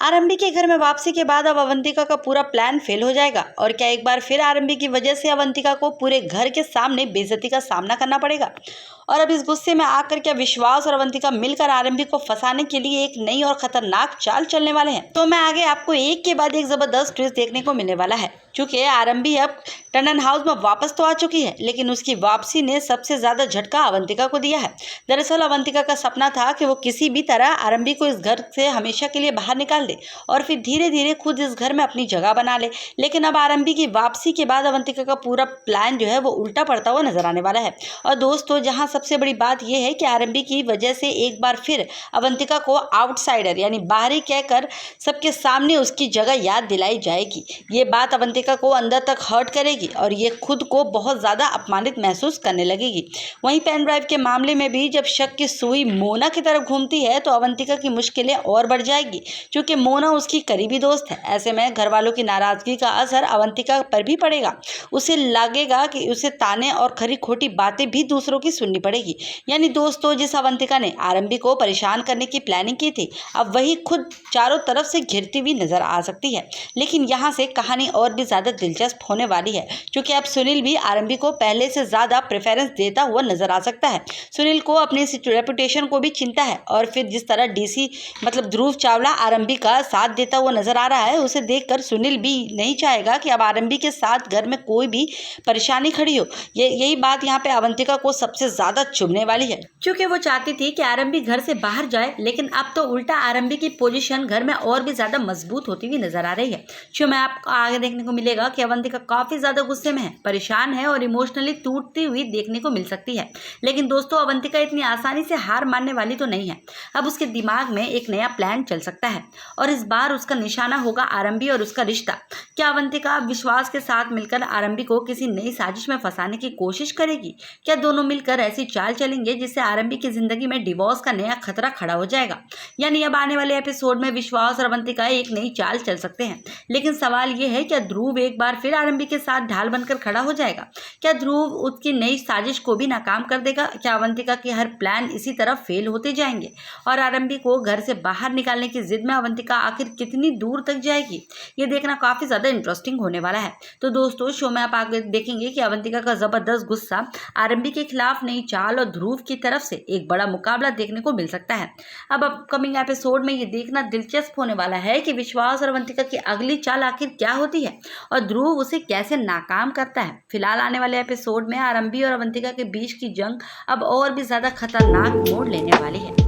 आरंभी के घर में वापसी के बाद अब अवंतिका का पूरा प्लान फेल हो जाएगा और क्या एक बार फिर आरंभी की वजह से अवंतिका को पूरे घर के सामने बेइज्जती का सामना करना पड़ेगा। और अब इस गुस्से में आकर क्या विश्वास और अवंतिका मिलकर आरंभी को फंसाने के लिए एक नई और खतरनाक चाल चलने वाले हैं। तो मैं आगे आपको एक के बाद एक जबरदस्त ट्विस्ट देखने को मिलने वाला है। चूंकि आरंभी अब टंडन हाउस में वापस तो आ चुकी है, लेकिन उसकी वापसी ने सबसे ज्यादा झटका अवंतिका को दिया है। दरअसल अवंतिका का सपना था कि वो किसी भी तरह आरंभी को इस घर से हमेशा के लिए बाहर निकाल दे और फिर धीरे धीरे खुद इस घर में अपनी जगह बना ले। लेकिन अब आरंभी की वापसी के बाद अवंतिका का पूरा प्लान जो है वो उल्टा पड़ता हुआ नजर आने वाला है। और दोस्तों, जहां सबसे बड़ी बात यह है कि आरंभी की वजह से एक बार फिर अवंतिका को आउटसाइडर यानी बाहरी कहकर सबके सामने उसकी जगह याद दिलाई जाएगी। ये बात अवंतिका को अंदर तक हर्ट करेगी और ये खुद को बहुत ज़्यादा अपमानित महसूस करने लगेगी। वहीं पेन ड्राइव के मामले में भी जब शक की सुई मोना की तरफ घूमती है तो अवंतिका की मुश्किलें और बढ़ जाएगी, क्योंकि मोना उसकी करीबी दोस्त है। ऐसे में घर वालों की नाराज़गी का असर अवंतिका पर भी पड़ेगा। उसे लगेगा कि उसे ताने और खरी खोटी बातें भी दूसरों की सुननी पड़ेगी। यानी दोस्तों, जिस अवंतिका ने आरंभी को परेशान करने की प्लानिंग की थी, अब वही खुद चारों तरफ से घिरती हुई नजर आ सकती है। लेकिन यहाँ से कहानी और भी ज़्यादा दिलचस्प होने वाली है, क्योंकि अब सुनील भी आरंभी को पहले से ज़्यादा प्रेफरेंस देता हुआ नजर आ सकता है। सुनील को अपनी रेपुटेशन को भी चिंता है और फिर जिस तरह डीसी मतलब ध्रुव चावला आरंभी का साथ देता हुआ नजर आ रहा है, उसे देखकर सुनील भी नहीं चाहेगा कि अब आरंभी के साथ घर में कोई भी परेशानी खड़ी हो। यही बात यहाँ पे अवंतिका को सबसे ज्यादा चुभने वाली है, क्योंकि वो चाहती थी कि आरंभी घर से बाहर जाए, लेकिन अब तो उल्टा आरंभी की पोजीशन घर में और भी ज्यादा मजबूत होती हुई नजर आ रही है। जो मैं आपको आगे देखने को मिलेगा कि अवंतिका काफी ज्यादा गुस्से में है, परेशान है और इमोशनली टूटती हुई देखने को मिल सकती है। लेकिन दोस्तों, अवंतिका इतनी आसानी से हार मानने वाली तो नहीं है। अब उसके दिमाग में एक नया प्लान चल सकता है और इस बार उसका निशाना होगा आरंभी और उसका रिश्ता। क्या अवंतिका विश्वास के साथ मिलकर आरंभी को किसी नई साजिश में फंसाने की कोशिश करेगी? क्या दोनों मिलकर ऐसी चाल चलेंगे जिससे आरंभी की जिंदगी में डिवोर्स का नया खतरा खड़ा हो जाएगा? यानी अब आने वाले एपिसोड में विश्वास और अवंतिका एक नई चाल चल सकते हैं। लेकिन सवाल यह है, क्या ध्रुव एक बार फिर आरंभी के साथ ढाल बनकर खड़ा हो जाएगा? क्या ध्रुव उसकी नई साजिश को भी नाकाम कर देगा? क्या अवंतिका के हर प्लान इसी तरह फेल होते जाएंगे और आरंभी को घर से बाहर निकालने की जिद में अवंतिका आखिर कितनी दूर तक जाएगी? ये देखना काफी ज्यादा इंटरेस्टिंग होने वाला है। तो दोस्तों, शो में आप आगे देखेंगे कि अवंतिका का जबरदस्त गुस्सा, आरंभी के खिलाफ नई चाल और ध्रुव की तरफ से एक बड़ा मुकाबला देखने को मिल सकता है। अब अपकमिंग एपिसोड में ये देखना दिलचस्प होने वाला है कि विश्वास और अवंतिका की अगली चाल आखिर क्या होती है और ध्रुव उसे कैसे नाकाम करता है। फिलहाल आने वाले एपिसोड में आरंभी और अवंतिका के बीच की जंग अब और भी ज्यादा खतरनाक मोड़ लेने वाली है।